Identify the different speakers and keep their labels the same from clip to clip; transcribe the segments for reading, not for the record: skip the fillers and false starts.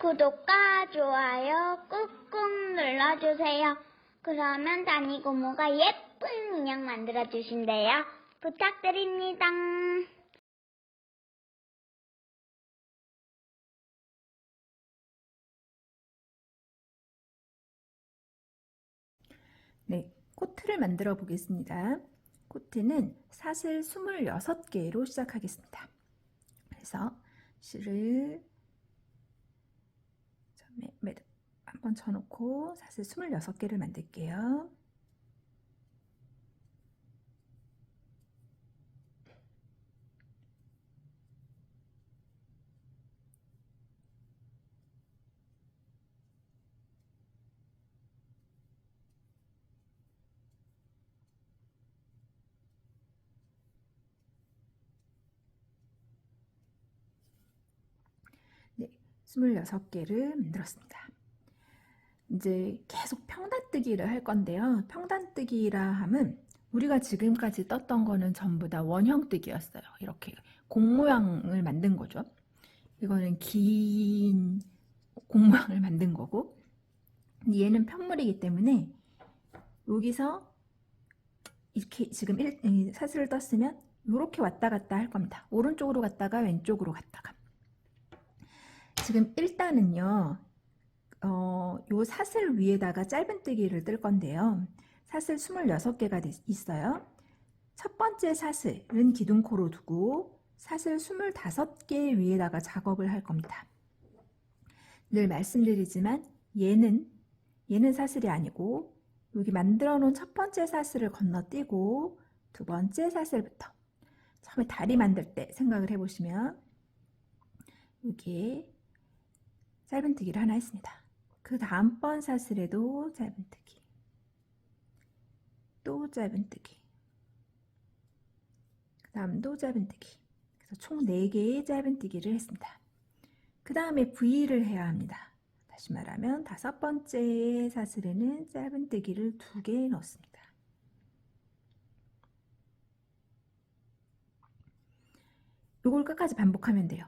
Speaker 1: 구독과 좋아요 꾹꾹 눌러주세요. 그러면 다니고모가 예쁜 인형 만들어주신대요. 부탁드립니다.
Speaker 2: 네, 코트를 만들어 보겠습니다. 코트는 사슬 26개로 시작하겠습니다. 그래서 실을 한번 쳐놓고 사슬 26개를 만들게요. 네, 26개를 만들었습니다. 이제 계속 평단뜨기를 할 건데요. 평단뜨기라 함은 우리가 지금까지 떴던 거는 전부 다 원형뜨기였어요. 이렇게 공 모양을 만든 거죠. 이거는 긴 공 모양을 만든 거고, 얘는 편물이기 때문에 여기서 이렇게 지금 사슬을 떴으면 이렇게 왔다 갔다 할 겁니다. 오른쪽으로 갔다가 왼쪽으로 갔다가. 지금 일단은요, 요 사슬 위에다가 짧은뜨기를 뜰 건데요. 사슬 26개가 있어요. 첫 번째 사슬은 기둥코로 두고 사슬 25개 위에다가 작업을 할 겁니다. 늘 말씀드리지만 얘는 사슬이 아니고 여기 만들어 놓은 첫 번째 사슬을 건너뛰고 두 번째 사슬부터 처음에 다리 만들 때 생각을 해보시면 여기에 짧은뜨기를 하나 했습니다. 그 다음번 사슬에도 짧은뜨기, 또 짧은뜨기, 그 다음도 짧은뜨기. 그래서 총 4개의 짧은뜨기를 했습니다. 그 다음에 V를 해야 합니다. 다시 말하면 5번째 사슬에는 짧은뜨기를 2개 넣습니다. 이걸 끝까지 반복하면 돼요.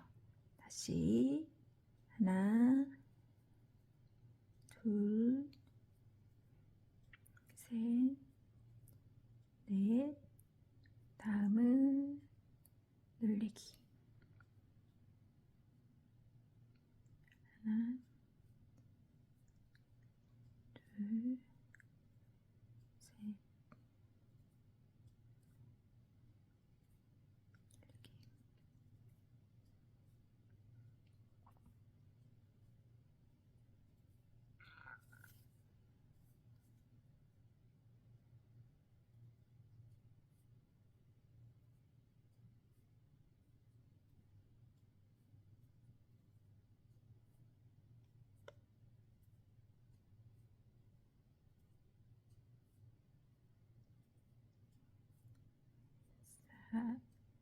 Speaker 2: 다시 하나, 둘, 셋, 넷, 다음은 늘리기. 하나, 둘, 셋,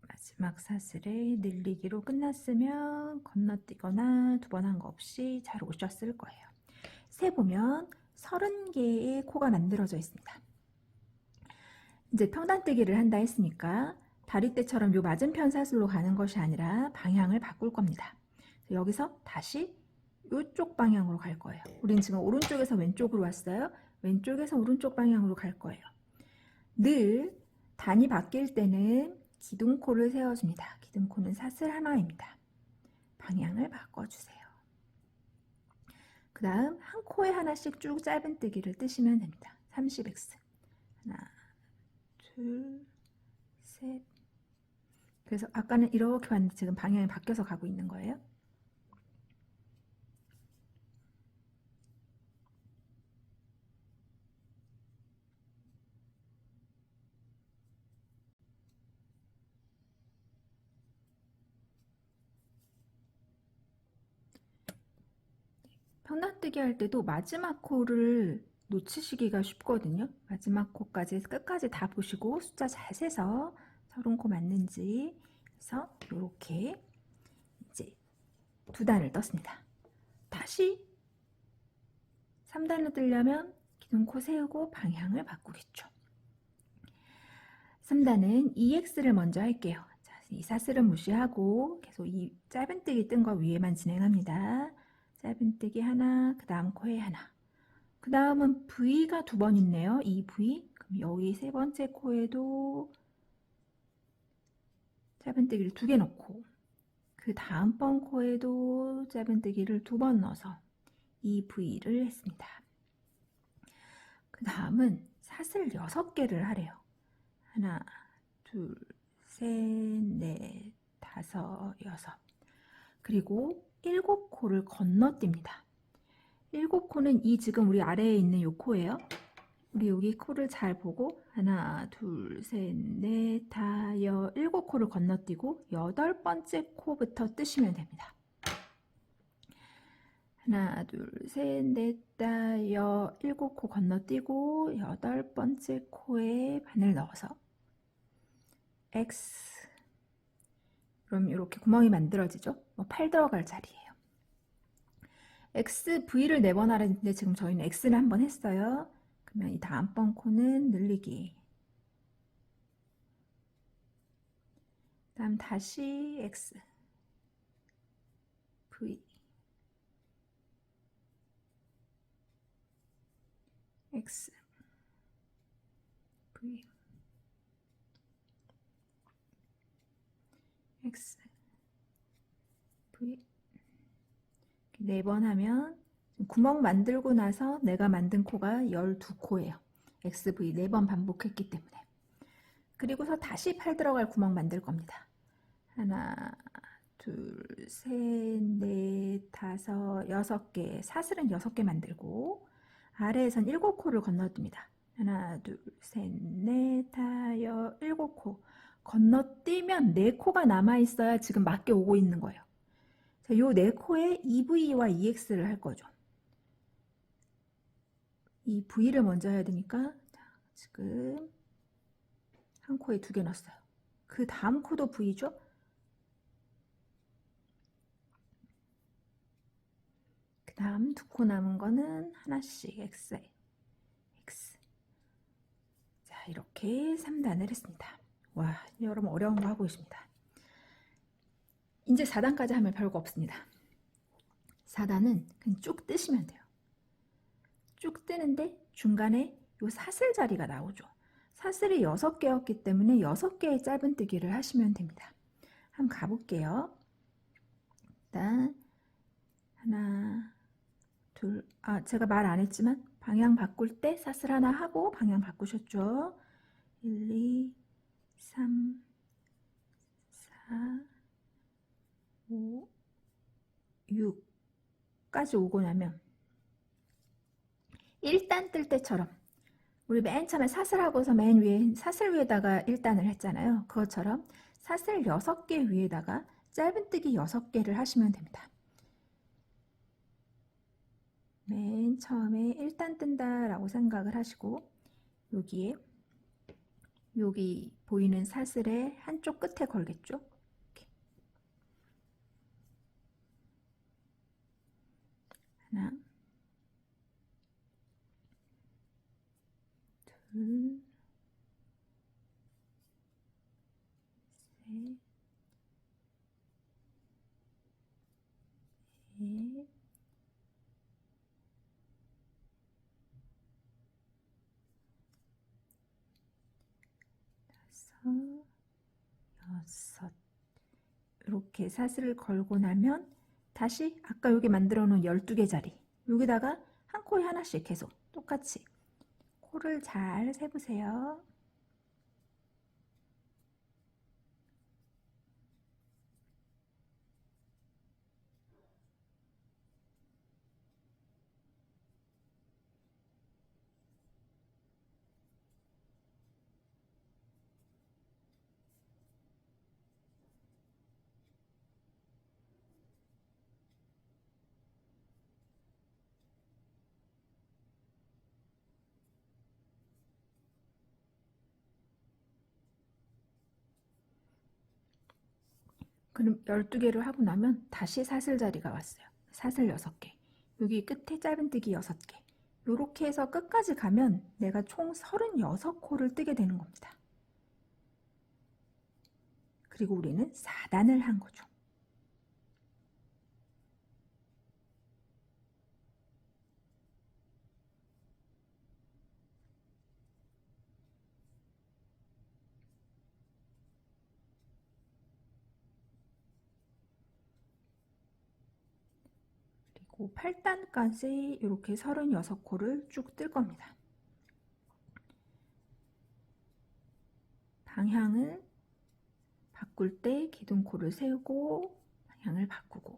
Speaker 2: 마지막 사슬에 늘리기로 끝났으면 건너뛰거나 2번 한 거 없이 잘 오셨을 거예요. 세보면 30개의 코가 만들어져 있습니다. 이제 평단뜨기를 한다 했으니까 다리떼처럼 요 맞은편 사슬로 가는 것이 아니라 방향을 바꿀 겁니다. 여기서 다시 이쪽 방향으로 갈 거예요. 우린 지금 오른쪽에서 왼쪽으로 왔어요. 왼쪽에서 오른쪽 방향으로 갈 거예요. 늘 단이 바뀔 때는 기둥코를 세워줍니다. 기둥코는 사슬 하나입니다. 방향을 바꿔주세요. 그 다음 한 코에 하나씩 쭉 짧은뜨기를 뜨시면 됩니다. 30x. 하나, 둘, 셋. 그래서 아까는 이렇게 왔는데 지금 방향이 바뀌어서 가고 있는 거예요. 평단뜨기 할 때도 마지막 코를 놓치시기가 쉽거든요. 마지막 코까지 끝까지 다 보시고 숫자 잘 세서 30코 맞는지 해서 이렇게 이제 2단을 떴습니다. 다시 3단을 뜨려면 기둥코 세우고 방향을 바꾸겠죠. 3단은 EX를 먼저 할게요. 자, 이 사슬은 무시하고 계속 이 짧은뜨기 뜬 거 위에만 진행합니다. 짧은뜨기 하나, 그 다음 코에 하나. 그 다음은 V가 2번 있네요. 이 V. 그럼 여기 세 번째 코에도 짧은뜨기를 2개 넣고, 그 다음번 코에도 짧은뜨기를 2번 넣어서 이 V를 했습니다. 그 다음은 사슬 6개를 하래요. 하나, 둘, 셋, 넷, 다섯, 여섯. 그리고 7코를 건너뜁니다. 7코는 이 지금 우리 아래에 있는 요 코예요. 우리 여기 코를 잘 보고 하나, 둘, 셋, 넷, 다, 7코를 건너뛰고 8번째 코부터 뜨시면 됩니다. 하나, 둘, 셋, 넷, 다, 7코 건너뛰고 8번째 코에 바늘 넣어서 X. 그럼 이렇게 구멍이 만들어지죠? 8 들어갈 자리예요. X, V를 4번 하랬는데 지금 저희는 X를 한번 했어요. 그러면 이 다음번 코는 늘리기. 다음 다시 X, V, X, V, X, V. 4번 하면 구멍 만들고 나서 내가 만든 코가 12코예요. XV 4번 반복했기 때문에. 그리고서 다시 8 들어갈 구멍 만들 겁니다. 하나, 둘, 셋, 넷, 다섯, 6개. 사슬은 6개 만들고 아래에선 7코를 건너뜁니다. 하나, 둘, 셋, 넷, 다, 7코. 건너뛰면 4코가 남아있어야 지금 맞게 오고 있는 거예요. 자, 요 4코에 EV와 EX를 할 거죠. 이 V를 먼저 해야 되니까 지금 한 코에 2개 넣었어요. 그 다음 코도 V죠. 그 다음 2코 남은 거는 하나씩 X, X. 자, 이렇게 3단을 했습니다. 와, 여러분 어려운 거 하고 있습니다. 이제 4단까지 하면 별거 없습니다. 4단은 그냥 쭉 뜨시면 돼요. 쭉 뜨는데 중간에 요 사슬 자리가 나오죠. 사슬이 6개였기 때문에 6개의 짧은뜨기를 하시면 됩니다. 한번 가볼게요. 일단 하나, 둘, 제가 말 안 했지만 방향 바꿀 때 사슬 하나 하고 방향 바꾸셨죠? 1, 2, 3, 4, 5, 6까지 오고 나면 1단 뜰 때처럼 우리 맨 처음에 사슬하고서 맨 위에 사슬 위에다가 1단을 했잖아요. 그것처럼 사슬 6개 위에다가 짧은뜨기 6개를 하시면 됩니다. 맨 처음에 1단 뜬다 라고 생각을 하시고 여기에 여기 보이는 사슬의 한쪽 끝에 걸겠죠. 이렇게. 하나, 둘, 셋, 넷, 다섯, 여섯. 이렇게 사슬을 걸고 나면 다시 아까 여기 만들어 놓은 12개 자리 여기다가 한 코에 하나씩 계속 똑같이 코를 잘 세보세요. 그럼 12개를 하고 나면 다시 사슬 자리가 왔어요. 사슬 6개. 여기 끝에 짧은뜨기 6개. 이렇게 해서 끝까지 가면 내가 총 36코를 뜨게 되는 겁니다. 그리고 우리는 4단을 한 거죠. 그 8단까지 이렇게 36코를 쭉 뜰 겁니다. 방향을 바꿀 때 기둥코를 세우고 방향을 바꾸고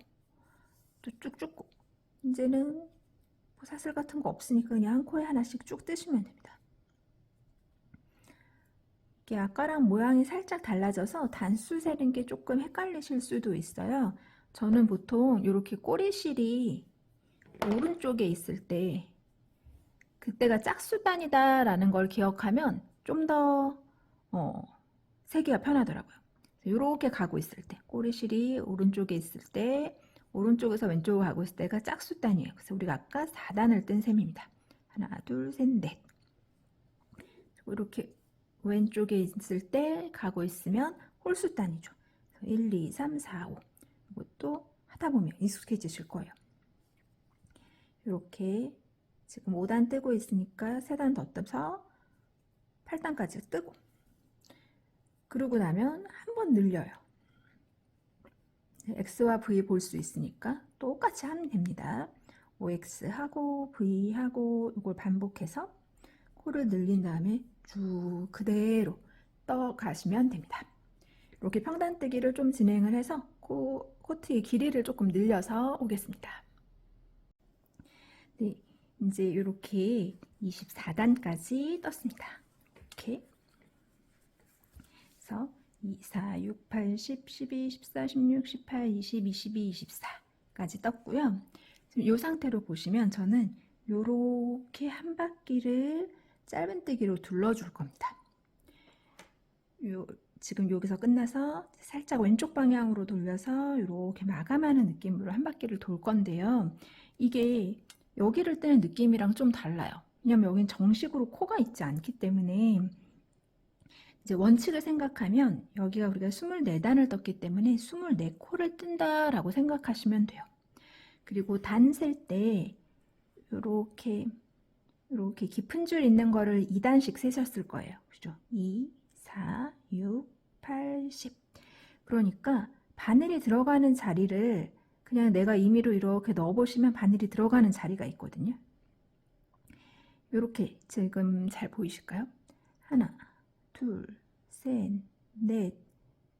Speaker 2: 또 쭉쭉. 이제는 뭐 사슬 같은 거 없으니까 그냥 한 코에 하나씩 쭉 뜨시면 됩니다. 이게 아까랑 모양이 살짝 달라져서 단수 세는 게 조금 헷갈리실 수도 있어요. 저는 보통 이렇게 꼬리실이 오른쪽에 있을 때 그때가 짝수단이다 라는 걸 기억하면 좀 더 세기가 편하더라고요. 이렇게 가고 있을 때 꼬리실이 오른쪽에 있을 때 오른쪽에서 왼쪽으로 가고 있을 때가 짝수단이에요. 그래서 우리가 아까 4단을 뜬 셈입니다. 하나 둘 셋 넷. 이렇게 왼쪽에 있을 때 가고 있으면 홀수단이죠. 1, 2, 3, 4, 5. 이것도 하다 보면 익숙해지실 거예요. 이렇게 지금 5단 뜨고 있으니까 3단 더 떠서 8단까지 뜨고, 그러고 나면 한 번 늘려요. X와 V 볼 수 있으니까 똑같이 하면 됩니다. OX 하고 V 하고 이걸 반복해서 코를 늘린 다음에 쭉 그대로 떠 가시면 됩니다. 이렇게 평단뜨기를 좀 진행을 해서 코트의 길이를 조금 늘려서 오겠습니다. 네, 이제 이렇게 24단까지 떴습니다. 이렇게 그래서 2, 4, 6, 8, 10, 12, 14, 16, 18, 20, 22, 24까지 떴고요. 지금 이 상태로 보시면 저는 이렇게 한 바퀴를 짧은뜨기로 둘러줄 겁니다. 지금 여기서 끝나서 살짝 왼쪽 방향으로 돌려서 이렇게 마감하는 느낌으로 한 바퀴를 돌 건데요. 이게 여기를 뜨는 느낌이랑 좀 달라요. 왜냐면 여긴 정식으로 코가 있지 않기 때문에 이제 원칙을 생각하면 여기가 우리가 24단을 떴기 때문에 24코를 뜬다라고 생각하시면 돼요. 그리고 단 셀 때 이렇게 깊은 줄 있는 거를 2단씩 세셨을 거예요. 그죠? 2, 4, 6, 8, 10. 그러니까 바늘이 들어가는 자리를 그냥 내가 임의로 이렇게 넣어보시면 바늘이 들어가는 자리가 있거든요. 이렇게 지금 잘 보이실까요? 하나, 둘, 셋, 넷.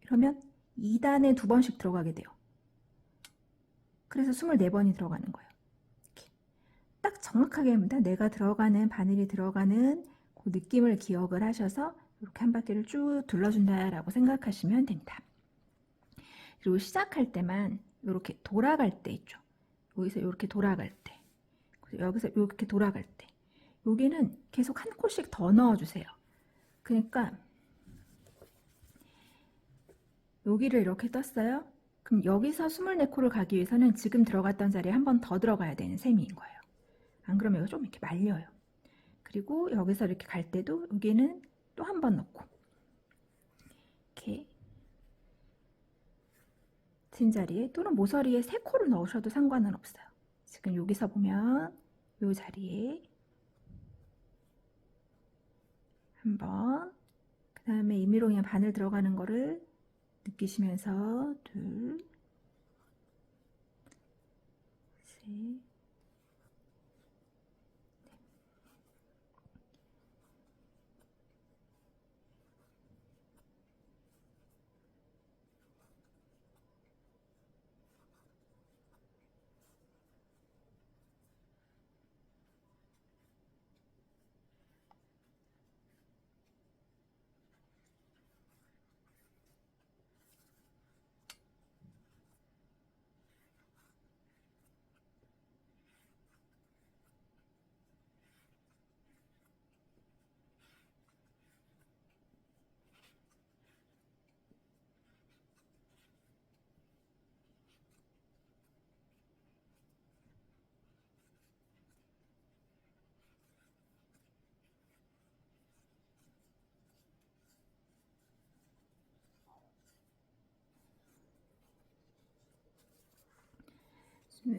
Speaker 2: 이러면 2단에 2번씩 들어가게 돼요. 그래서 24번이 들어가는 거예요. 이렇게. 딱 정확하게 합니다. 내가 들어가는, 바늘이 들어가는 그 느낌을 기억을 하셔서 이렇게 한 바퀴를 쭉 둘러준다라고 생각하시면 됩니다. 그리고 시작할 때만 이렇게 돌아갈 때 있죠. 여기서 이렇게 돌아갈 때, 여기서 이렇게 돌아갈 때, 여기는 계속 한 코씩 더 넣어주세요. 그러니까 여기를 이렇게 떴어요. 그럼 여기서 24코를 가기 위해서는 지금 들어갔던 자리에 한 번 더 들어가야 되는 셈인 거예요. 안 그러면 이거 좀 이렇게 말려요. 그리고 여기서 이렇게 갈 때도 여기는 또 한 번 넣고 이렇게 진 자리에 또는 모서리에 3코를 넣으셔도 상관은 없어요. 지금 여기서 보면 이 자리에 한 번, 그 다음에 임의로 그냥 바늘 들어가는 거를 느끼시면서 둘, 셋,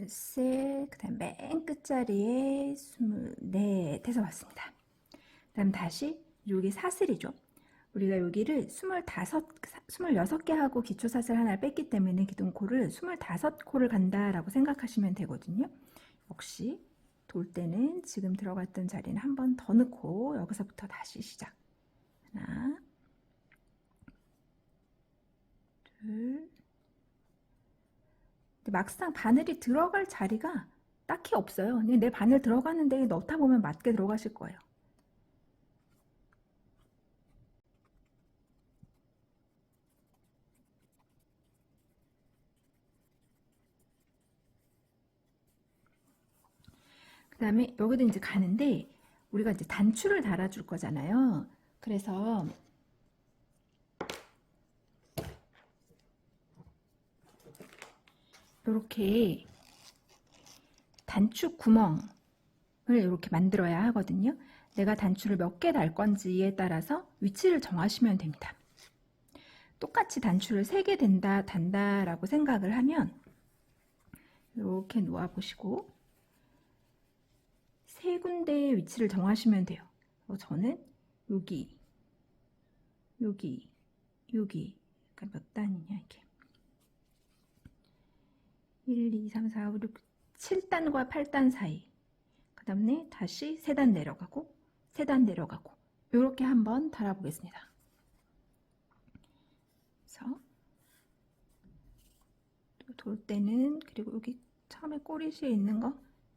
Speaker 2: 셋, 그 다음 맨 끝자리에 24 해서 왔습니다. 그 다음 다시 여기 사슬이죠. 우리가 여기를 26개 하고 기초사슬 하나를 뺐기 때문에 기둥코를 25코를 간다라고 생각하시면 되거든요. 역시 돌 때는 지금 들어갔던 자리는 한 번 더 넣고 여기서부터 다시 시작. 하나, 둘. 근데 막상 바늘이 들어갈 자리가 딱히 없어요. 그냥 내 바늘 들어가는데 넣다 보면 맞게 들어가실 거예요. 그 다음에 여기도 이제 가는데 우리가 이제 단추를 달아줄 거잖아요. 그래서 이렇게 단추 구멍을 이렇게 만들어야 하거든요. 내가 단추를 몇 개 달 건지에 따라서 위치를 정하시면 됩니다. 똑같이 단추를 3개 단다라고 생각을 하면 이렇게 놓아 보시고 3군데의 위치를 정하시면 돼요. 저는 여기, 그러니까 몇 단이냐 이게 1, 2, 3, 4, 5, 6, 7단과 8단 사이. 그 다음에 다시 3단 내려가고 3단 내려가고 이렇게 한번 달아보겠습니다. 그래서 돌 때는 그리고 여기 처음에 꼬리시에 있는 거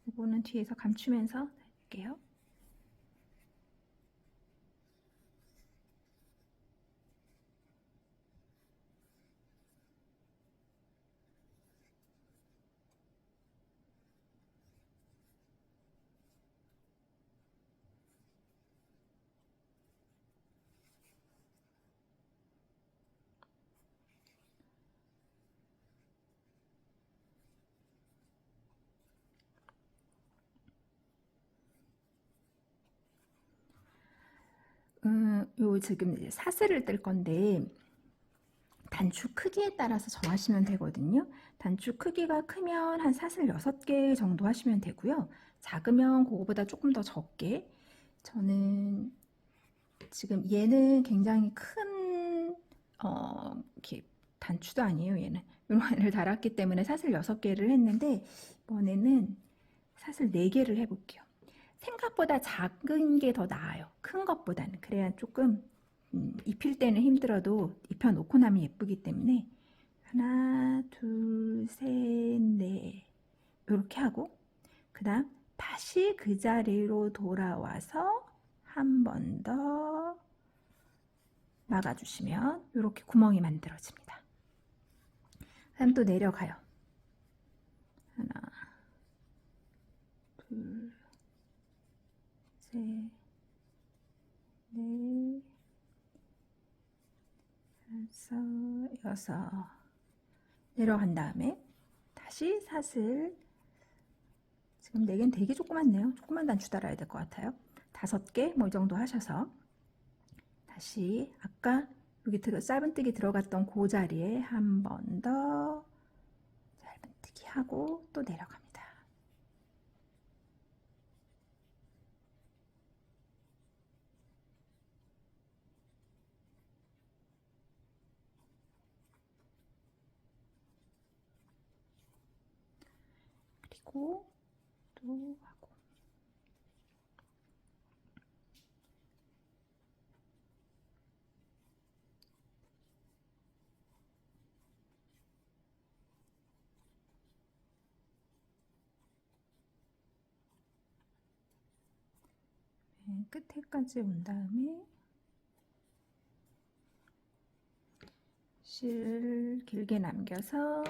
Speaker 2: 이거는 뒤에서 감추면서 할게요. 요 지금 이제 사슬을 뜰 건데 단추 크기에 따라서 정하시면 되거든요. 단추 크기가 크면 한 사슬 6개 정도 하시면 되고요. 작으면 그거보다 조금 더 적게. 저는 지금 얘는 굉장히 큰 이렇게 단추도 아니에요. 얘는 이런 애를 달았기 때문에 사슬 6개를 했는데 이번에는 사슬 4개를 해볼게요. 생각보다 작은 게 더 나아요. 큰 것보다는. 그래야 조금 입힐 때는 힘들어도 입혀놓고 나면 예쁘기 때문에 하나, 둘, 셋, 넷 이렇게 하고 그 다음 다시 그 자리로 돌아와서 한 번 더 막아주시면 이렇게 구멍이 만들어집니다. 그 다음 또 내려가요. 하나, 둘, 셋, 넷, 다섯, 여섯 내려간 다음에 다시 사슬 지금 4개는 되게 조그맣네요. 조그만 단추 달아야 될 것 같아요. 5개 뭐 이 정도 하셔서 다시 아까 여기 짧은뜨기 들어갔던 그 자리에 한 번 더 짧은뜨기 하고 또 내려갑니다. 그리고 또 하고 맨 끝에까지 온 다음에 실 길게 남겨서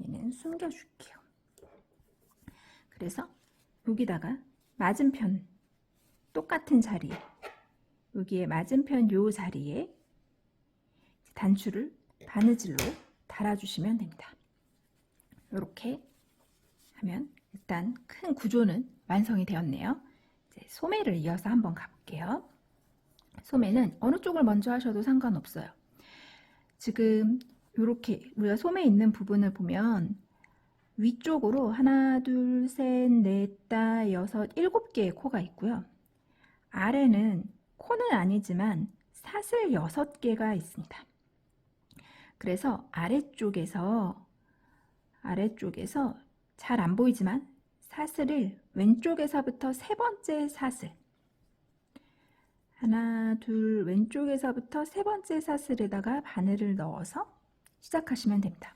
Speaker 2: 얘는 숨겨줄게요. 그래서 여기다가 맞은편 똑같은 자리에 여기에 맞은편 요 자리에 단추를 바느질로 달아주시면 됩니다. 이렇게 하면 일단 큰 구조는 완성이 되었네요. 이제 소매를 이어서 한번 가볼게요. 소매는 어느 쪽을 먼저 하셔도 상관없어요. 지금 이렇게 우리가 소매 있는 부분을 보면 위쪽으로 하나, 둘, 셋, 넷, 다, 여섯, 7개의 코가 있고요. 아래는 코는 아니지만 사슬 6개가 있습니다. 그래서 아래쪽에서 잘 안 보이지만 사슬을 왼쪽에서부터 세 번째 사슬, 하나, 둘, 왼쪽에서부터 세 번째 사슬에다가 바늘을 넣어서 시작하시면 됩니다.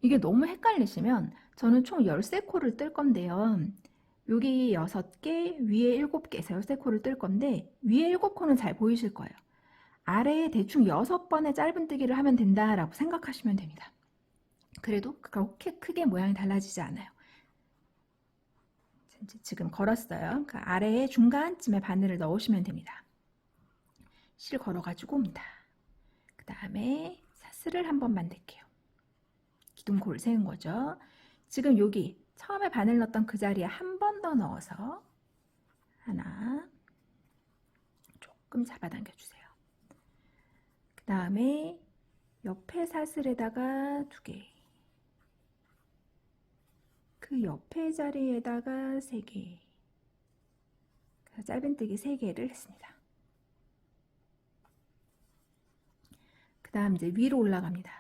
Speaker 2: 이게 너무 헷갈리시면 저는 총 13코를 뜰 건데요. 여기 6개, 위에 7개에서 13코를 뜰 건데 위에 7코는 잘 보이실 거예요. 아래에 대충 6번의 짧은뜨기를 하면 된다라고 생각하시면 됩니다. 그래도 그렇게 크게 모양이 달라지지 않아요. 지금 걸었어요. 그 아래에 중간쯤에 바늘을 넣으시면 됩니다. 실 걸어가지고 옵니다. 그 다음에 사슬을 한번 만들게요. 기둥코를 세운 거죠. 지금 여기 처음에 바늘 넣었던 그 자리에 한 번 더 넣어서 하나, 조금 잡아당겨 주세요. 그 다음에 옆에 사슬에다가 2개, 그 옆에 자리에다가 3개, 짧은뜨기 3개를 했습니다. 그 다음 이제 위로 올라갑니다.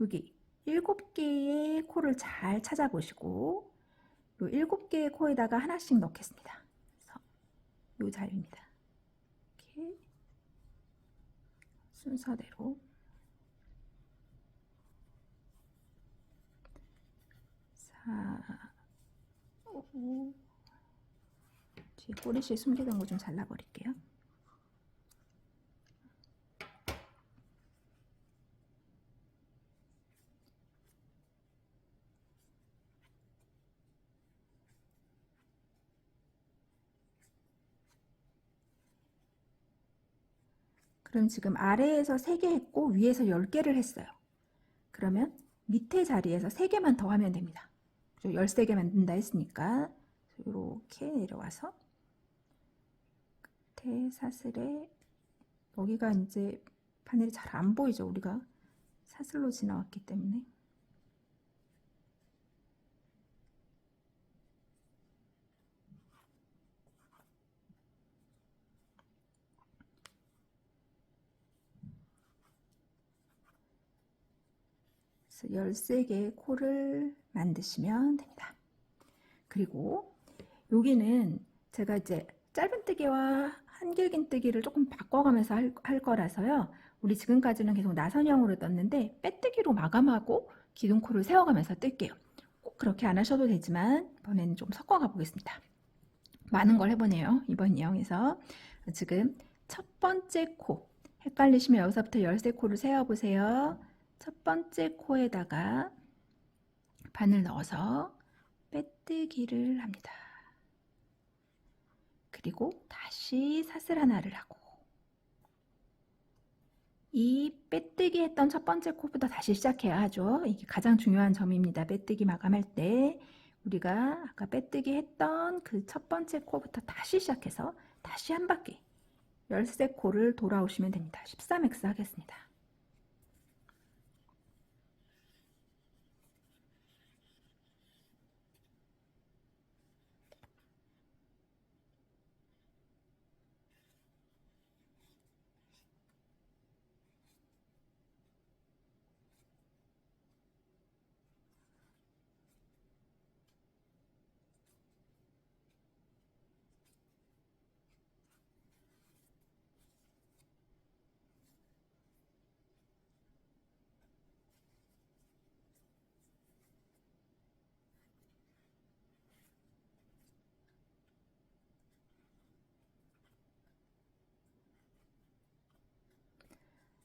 Speaker 2: 여기 7개의 코를 잘 찾아보시고 이 7개의 코에다가 하나씩 넣겠습니다. 그래서 이 자리입니다. 이렇게 순서대로 4, 5, 뒤에 꼬리실 숨기던 거 좀 잘라버릴게요. 그럼 지금 아래에서 3개 했고 위에서 10개를 했어요. 그러면 밑에 자리에서 3개만 더 하면 됩니다. 13개 만든다 했으니까 이렇게 내려와서 끝에 사슬에 여기가 이제 바늘이 잘 안 보이죠. 우리가 사슬로 지나왔기 때문에. 그래서 13개의 코를 만드시면 됩니다. 그리고 여기는 제가 이제 짧은뜨기와 한길긴뜨기를 조금 바꿔가면서 할 거라서요. 우리 지금까지는 계속 나선형으로 떴는데 빼뜨기로 마감하고 기둥코를 세워가면서 뜰게요. 꼭 그렇게 안 하셔도 되지만 이번에는 좀 섞어가 보겠습니다. 많은 걸 해보네요. 이번 유형에서. 지금 첫 번째 코, 헷갈리시면 여기서부터 13코를 세워보세요. 첫 번째 코에다가 바늘 넣어서 빼뜨기를 합니다. 그리고 다시 사슬 하나를 하고 이 빼뜨기 했던 첫 번째 코부터 다시 시작해야 하죠. 이게 가장 중요한 점입니다. 빼뜨기 마감할 때 우리가 아까 빼뜨기 했던 그 첫 번째 코부터 다시 시작해서 다시 한 바퀴 13코를 돌아오시면 됩니다. 13X 하겠습니다.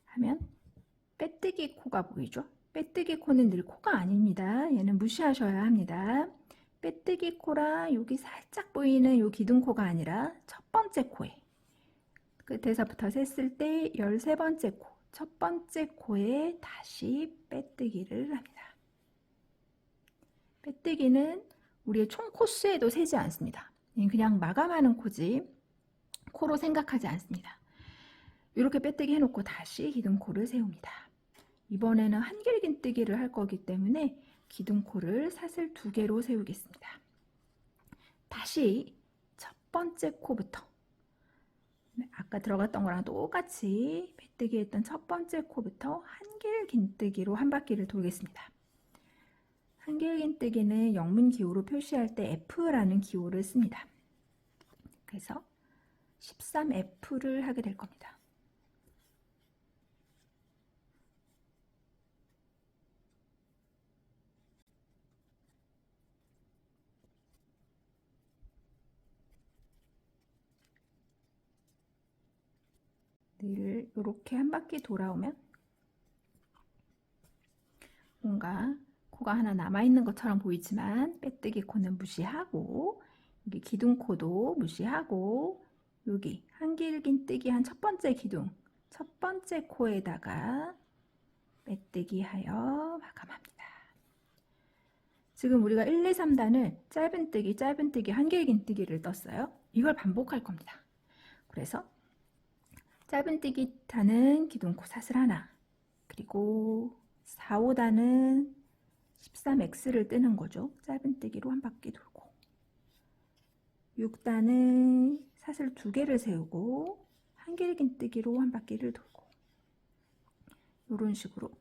Speaker 2: 하면 빼뜨기 코가 보이죠? 빼뜨기 코는 늘 코가 아닙니다. 얘는 무시하셔야 합니다. 빼뜨기 코라 여기 살짝 보이는 요 기둥코가 아니라 첫 번째 코에 끝에서부터 셌을 때 13번째 코, 첫 번째 코에 다시 빼뜨기를 합니다. 빼뜨기는 우리의 총 코수에도 세지 않습니다. 그냥 마감하는 코지 코로 생각하지 않습니다. 이렇게 빼뜨기 해놓고 다시 기둥코를 세웁니다. 이번에는 한길긴뜨기를 할 거기 때문에 기둥코를 사슬 2개로 세우겠습니다. 다시 첫 번째 코부터 아까 들어갔던 거랑 똑같이 빼뜨기 했던 첫 번째 코부터 한길긴뜨기로 한 바퀴를 돌겠습니다. 한길긴뜨기는 영문 기호로 표시할 때 F라는 기호를 씁니다. 그래서 13F를 하게 될 겁니다. 늘 이렇게 한 바퀴 돌아오면 뭔가 코가 하나 남아있는 것처럼 보이지만 빼뜨기 코는 무시하고 여기 기둥코도 무시하고 여기 한길긴뜨기 한 첫 번째 기둥, 첫 번째 코에다가 빼뜨기 하여 마감합니다. 지금 우리가 1, 2, 3단을 짧은뜨기, 한길긴뜨기를 떴어요. 이걸 반복할 겁니다. 그래서 짧은뜨기 단은 기둥코 사슬 하나, 그리고 4, 5단은 13X를 뜨는 거죠. 짧은뜨기로 한 바퀴 돌고 6단은 사슬 2개를 세우고 한길긴뜨기로 한 바퀴를 돌고 이런 식으로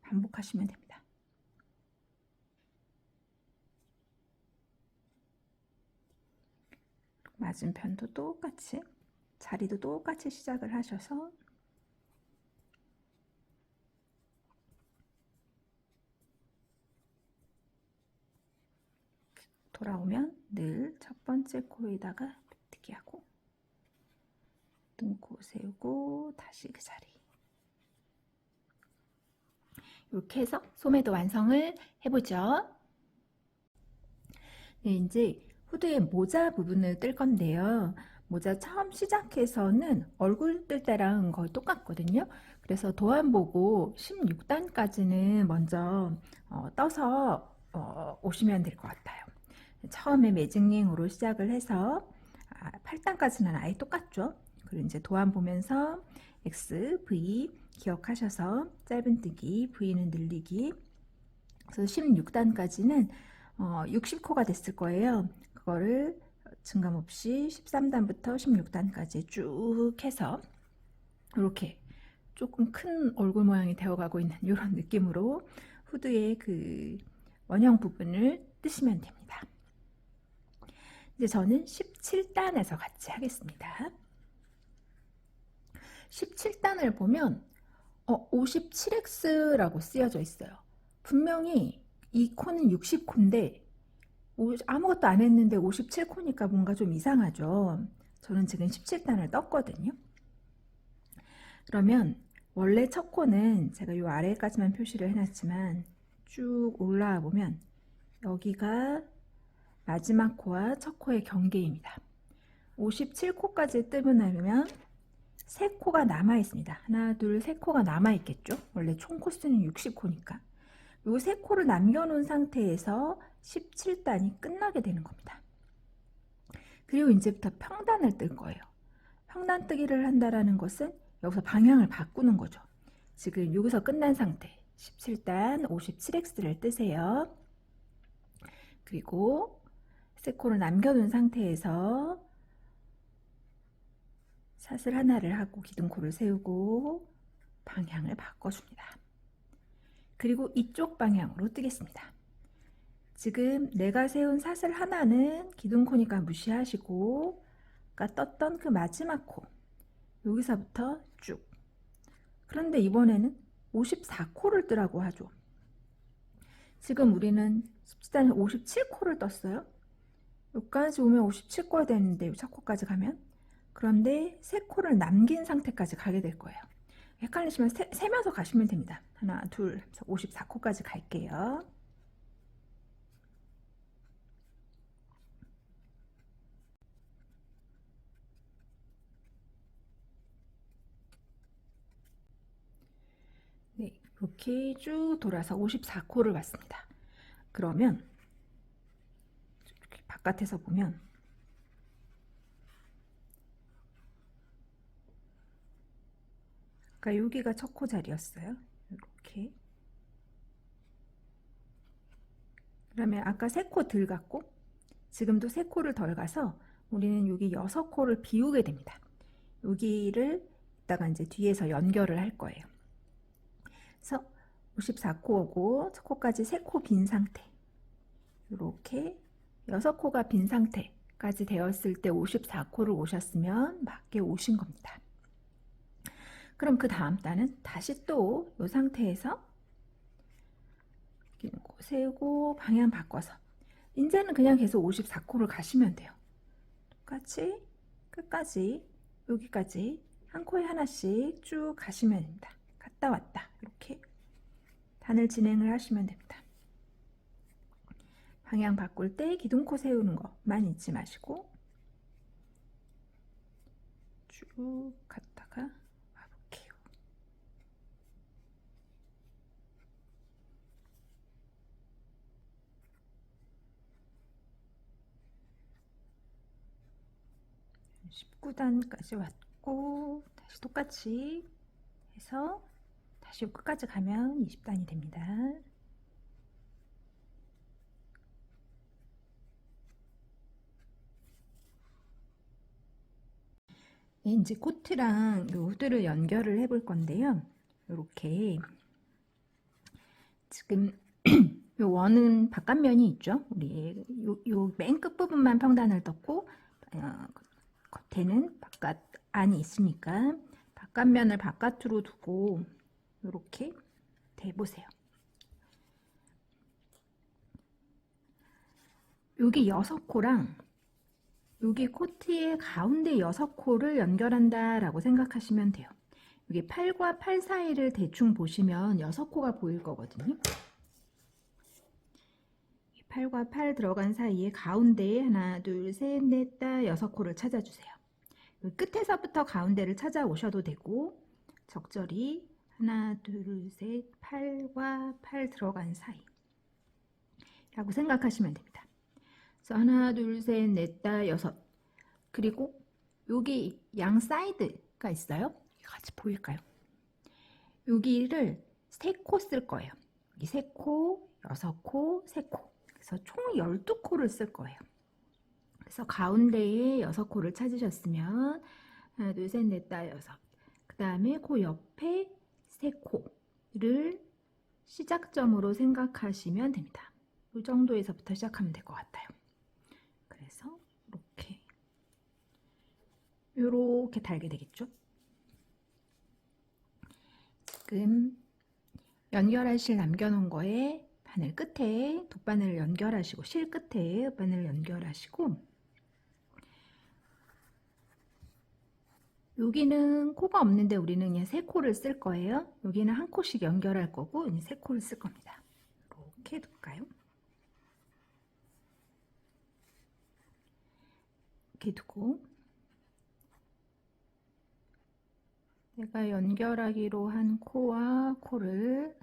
Speaker 2: 반복하시면 됩니다. 맞은편도 똑같이 자리도 똑같이 시작을 하셔서 돌아오면 늘 첫 번째 코에다가 빼뜨기 하고 등코 세우고 다시 그 자리. 이렇게 해서 소매도 완성을 해보죠. 네, 이제 후드의 모자 부분을 뜰 건데요. 모자 처음 시작해서는 얼굴 뜰 때랑 거의 똑같거든요. 그래서 도안 보고 16단까지는 먼저 떠서 오시면 될 것 같아요. 처음에 매직링으로 시작을 해서 8단까지는 아예 똑같죠. 그리고 이제 도안 보면서 X, V 기억하셔서 짧은뜨기, V는 늘리기. 그래서 16단까지는 60코가 됐을 거예요. 그거를 증감 없이 13단부터 16단까지 쭉 해서 이렇게 조금 큰 얼굴 모양이 되어가고 있는 이런 느낌으로 후드의 그 원형 부분을 뜨시면 됩니다. 이제 저는 17단에서 같이 하겠습니다. 17단을 보면 57X라고 쓰여져 있어요. 분명히 이 코는 60코인데 아무것도 안 했는데 57코니까 뭔가 좀 이상하죠. 저는 지금 17단을 떴거든요. 그러면 원래 첫 코는 제가 요 아래까지만 표시를 해놨지만 쭉 올라와 보면 여기가 마지막 코와 첫 코의 경계입니다. 57코까지 뜨고 나면 3코가 남아 있습니다. 하나, 둘, 3코가 남아 있겠죠. 원래 총 코수는 60코니까. 요 3코를 남겨놓은 상태에서 17단이 끝나게 되는 겁니다. 그리고 이제부터 평단을 뜰 거예요. 평단 뜨기를 한다라는 것은 여기서 방향을 바꾸는 거죠. 지금 여기서 끝난 상태 17단 57X를 뜨세요. 그리고 3코를 남겨둔 상태에서 사슬 하나를 하고 기둥코를 세우고 방향을 바꿔줍니다. 그리고 이쪽 방향으로 뜨겠습니다. 지금 내가 세운 사슬 하나는 기둥코니까 무시하시고 아까 떴던 그 마지막 코 여기서부터 쭉. 그런데 이번에는 54코를 뜨라고 하죠. 지금 우리는 17단에 57코를 떴어요. 여기까지 오면 57코가 되는데 첫 코까지 가면 그런데 3코를 남긴 상태까지 가게 될 거예요. 헷갈리시면 세면서 가시면 됩니다. 하나, 둘, 54코까지 갈게요. 네, 이렇게 쭉 돌아서 54코를 왔습니다. 그러면 이렇게 바깥에서 보면 아까 여기가 첫 코 자리였어요. 이렇게. 그러면 아까 3코 덜 갔고 지금도 3코를 덜 가서 우리는 여기 6코를 비우게 됩니다. 여기를 이따가 이제 뒤에서 연결을 할 거예요. 그래서 54코고 첫 코까지 3코 빈 상태. 이렇게 6코가 빈 상태까지 되었을 때 54코를 오셨으면 맞게 오신 겁니다. 그럼 그 다음 단은 다시 또 이 상태에서 긴 코 세우고 방향 바꿔서 이제는 그냥 계속 54코를 가시면 돼요. 똑같이 끝까지 여기까지 한 코에 하나씩 쭉 가시면 됩니다. 갔다 왔다 이렇게 단을 진행을 하시면 됩니다. 방향 바꿀 때 기둥코 세우는 것만 잊지 마시고 쭉 갔다가 와볼게요. (19단까지) 왔고 다시 똑같이 해서 다시 끝까지 가면 20단이 됩니다. 이제 코트랑 요 후드를 연결을 해 볼 건데요. 이렇게 지금 요 원은 바깥면이 있죠. 우리 요 맨 끝부분만 평단을 떴고 겉에는 바깥 안이 있으니까 바깥면을 바깥으로 두고 이렇게 대보세요. 여기 6코랑 여기 코트의 가운데 6코를 연결한다 라고 생각하시면 돼요. 여기 8과 8 사이를 대충 보시면 6코가 보일 거거든요. 8과 8 들어간 사이에 가운데에 하나 둘 셋 넷 다 6코를 찾아주세요. 끝에서부터 가운데를 찾아오셔도 되고 적절히 하나 둘 셋 8과 8 들어간 사이 라고 생각하시면 됩니다. 그래서 하나 둘 셋 넷 다 6. 그리고 여기 양 사이드가 있어요. 같이 보일까요? 여기를 3코 쓸 거예요. 여기 3코, 6코, 3코. 그래서 총 12코를 쓸 거예요. 그래서 가운데에 6코를 찾으셨으면 하나 둘 셋 넷 다 6. 그 다음에 그 옆에 3코를 시작점으로 생각하시면 됩니다. 이 정도에서부터 시작하면 될 것 같아요. 그래서 이렇게 달게 되겠죠. 지금 연결할 실 남겨놓은 거에 바늘 끝에 돗바늘을 연결하시고 실 끝에 바늘을 연결하시고 여기는 코가 없는데 우리는 그냥 3코를 쓸 거예요. 여기는 한 코씩 연결할 거고 3코를 쓸 겁니다. 이렇게 둘까요? 이렇게 두고 내가 연결하기로 한 코와 코를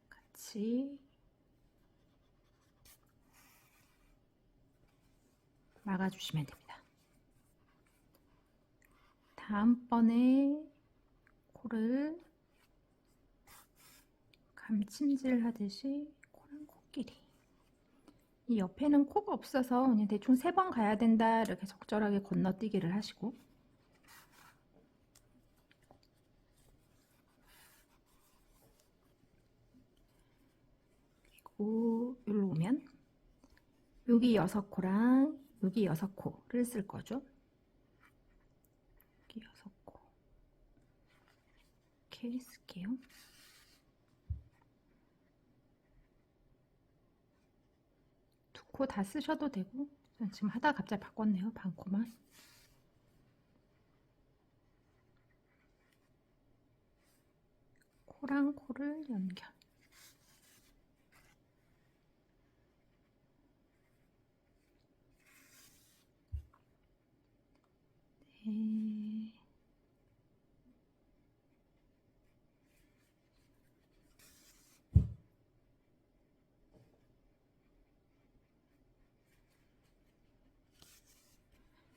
Speaker 2: 같이 막아주시면 됩니다. 다음번에 코를 감침질 하듯이 코랑 코끼리 이 옆에는 코가 없어서 그냥 대충 3번 가야 된다 이렇게 적절하게 건너뛰기를 하시고 그리고 여기로 오면 여기 6코랑 여기 6코를 쓸 거죠. 여기 6코 이렇게 쓸게요. 두 코 다 쓰셔도 되고 지금 하다가 갑자기 바꿨네요. 반 코만. 코랑 코를 연결. 네.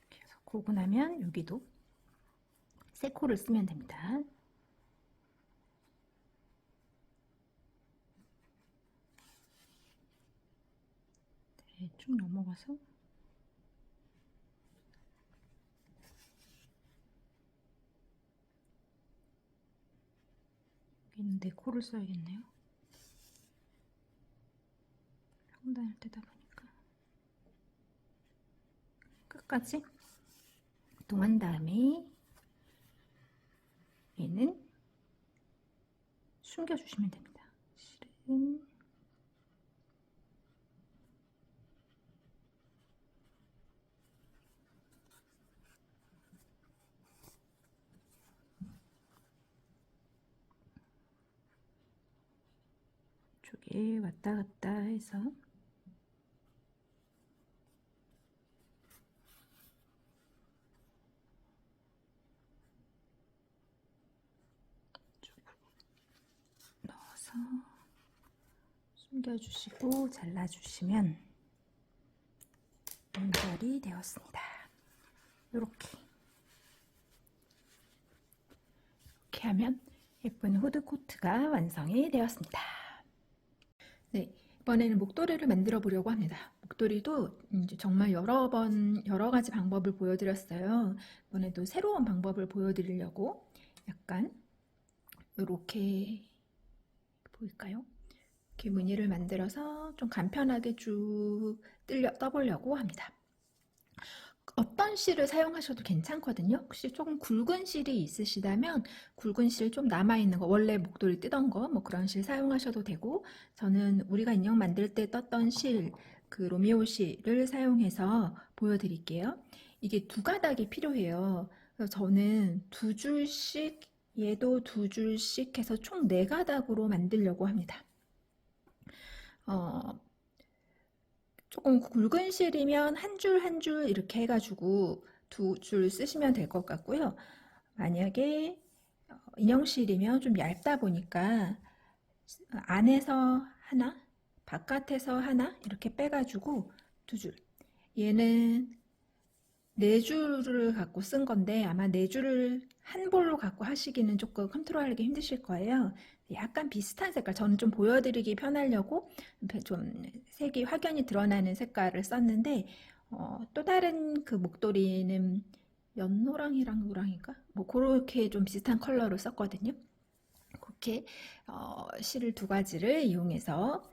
Speaker 2: 계속 고고 나면 여기도 3코를 쓰면 됩니다. 네, 쭉 넘어가서 내 코를 써야겠네요. 평단을 뜨다 보니까 끝까지 동한 다음에 얘는 숨겨주시면 됩니다. 실은 쪽에 왔다 갔다 해서 넣어서 숨겨주시고 잘라주시면 연결이 되었습니다. 이렇게 하면 예쁜 후드 코트가 완성이 되었습니다. 네, 이번에는 목도리를 만들어 보려고 합니다. 목도리도 이제 정말 여러 가지 방법을 보여드렸어요. 이번에도 새로운 방법을 보여드리려고 약간 이렇게 보일까요? 이렇게 무늬를 만들어서 좀 간편하게 쭉 떠보려고 합니다. 어떤 실을 사용하셔도 괜찮거든요. 혹시 조금 굵은 실이 있으시다면 굵은 실 좀 남아있는 거, 원래 목도리 뜨던 거, 뭐 그런 실 사용하셔도 되고, 저는 우리가 인형 만들 때 떴던 실, 그 로미오 실을 사용해서 보여드릴게요. 이게 두 가닥이 필요해요. 그래서 저는 두 줄씩, 얘도 두 줄씩 해서 총 네 가닥으로 만들려고 합니다. 조금 굵은 실이면 한 줄 한 줄 이렇게 해가지고 두 줄 쓰시면 될 것 같고요. 만약에 인형실이면 좀 얇다 보니까 안에서 하나, 바깥에서 하나 이렇게 빼가지고 두 줄. 얘는 네 줄을 갖고 쓴 건데 아마 네 줄을 한 볼로 갖고 하시기는 조금 컨트롤하기 힘드실 거예요. 약간 비슷한 색깔, 저는 좀 보여드리기 편하려고 좀 색이 확연히 드러나는 색깔을 썼는데 또 다른 그 목도리는 연노랑이랑 노랑인가? 뭐 그렇게 좀 비슷한 컬러로 썼거든요. 그렇게 실을 두 가지를 이용해서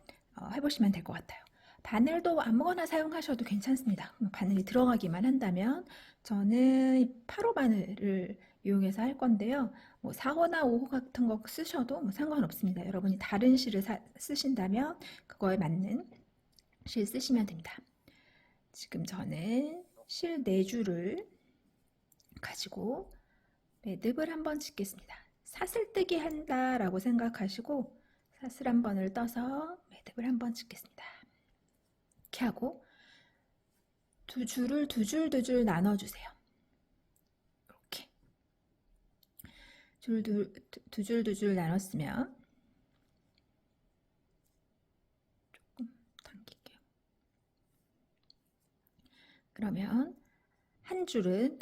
Speaker 2: 해보시면 될 것 같아요. 바늘도 아무거나 사용하셔도 괜찮습니다. 바늘이 들어가기만 한다면 저는 8호 바늘을 이용해서 할 건데요. 뭐 4호나 5호 같은 거 쓰셔도 뭐 상관없습니다. 여러분이 다른 실을 쓰신다면 그거에 맞는 실 쓰시면 됩니다. 지금 저는 실 4줄을 가지고 매듭을 한번 짓겠습니다. 사슬뜨기 한다라고 생각하시고 사슬 한 번을 떠서 매듭을 한번 짓겠습니다. 이렇게 하고 두 줄을 두 줄 나눠주세요. 이렇게 두 줄 나눴으면 조금 당길게요. 그러면 한 줄은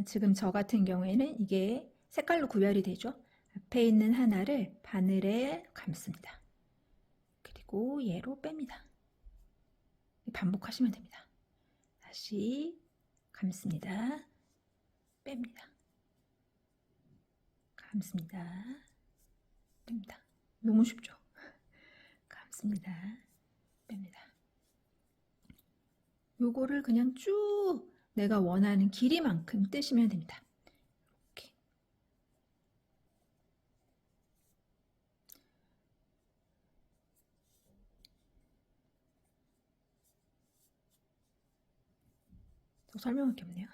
Speaker 2: 지금 저 같은 경우에는 이게 색깔로 구별이 되죠. 앞에 있는 하나를 바늘에 감습니다. 그리고 얘로 뺍니다. 반복하시면 됩니다. 다시 감습니다. 뺍니다. 감습니다. 뺍니다. 너무 쉽죠? 감습니다. 뺍니다. 요거를 그냥 쭉 내가 원하는 길이만큼 뜨시면 됩니다. 이렇게. 더 설명할 게 없네요.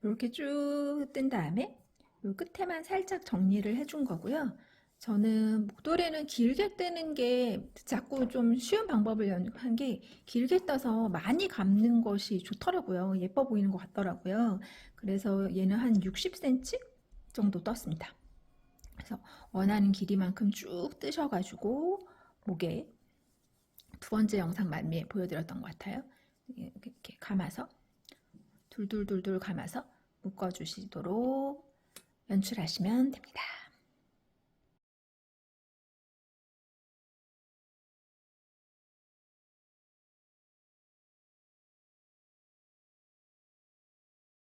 Speaker 2: 이렇게 쭉 뜬 다음에 요 끝에만 살짝 정리를 해준 거고요. 저는 목도리는 길게 뜨는 게 자꾸 좀 쉬운 방법을 연습한 게 길게 떠서 많이 감는 것이 좋더라고요. 예뻐 보이는 것 같더라고요. 그래서 얘는 한 60cm 정도 떴습니다. 그래서 원하는 길이만큼 쭉 뜨셔가지고 목에 두 번째 영상 말미에 보여드렸던 것 같아요. 이렇게 감아서 둘둘둘둘 감아서 묶어주시도록 연출하시면 됩니다.